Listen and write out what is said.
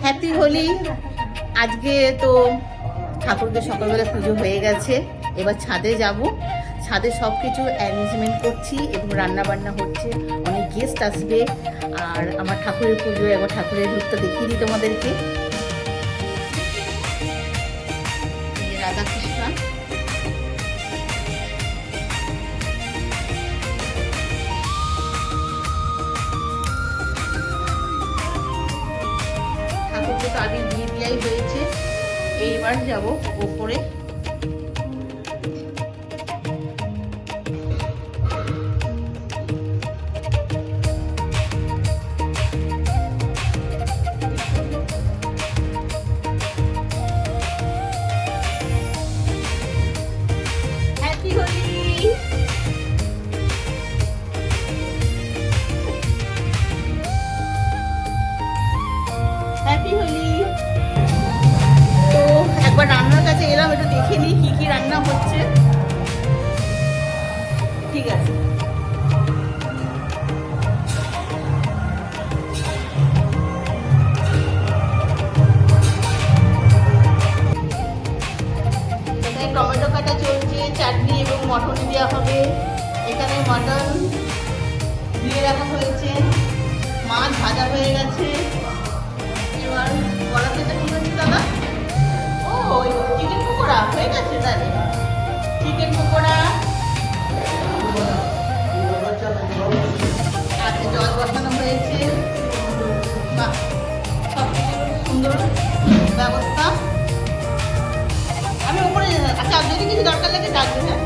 Happy Holi. আজকে তো ঠাকুরকে সকালবেলা পুজো হয়ে গেছে, এবার ছাদে যাব। ছাদে সব কিছু অ্যারেঞ্জমেন্ট করছি এবং রান্না বান্না হচ্ছে, অনেক গেস্ট আসবে। আর আমার ঠাকুরের পুজো, এবার ঠাকুরের রূপটা দেখিয়ে দিই তোমাদেরকে। রাধা কৃষ্ণ, ঠাকুরকে তো আগে দিয়ে দেওয়াই হয়েছে। এইবার যাব ওপরে। হ্যাপি হোলি। হ্যাপি হোলি। তো একবার রান্নার কাছে এলাম, একটু দেখে নিই কি কি রান্না হচ্ছে। ঠিক আছে। এখানে টমেটো কাটা চলছে, চাটনি এবং মটন দেওয়া হবে। এখানে মটন দিয়ে রাখা হয়েছে, মাছ ভাজা হয়ে গেছে। এবার কড়াতে কি হচ্ছে দাদা? ও চিকেন পকোড়া হয়ে গেছে তাহলে। চিকেন পকোড়া, আচ্ছা জল বসানো হয়েছে। বাহ, সব কিছু সুন্দর ব্যবস্থা। আমি উপরে, আচ্ছা যদি কিছু দরকার লাগে ডাকবেন। হ্যাঁ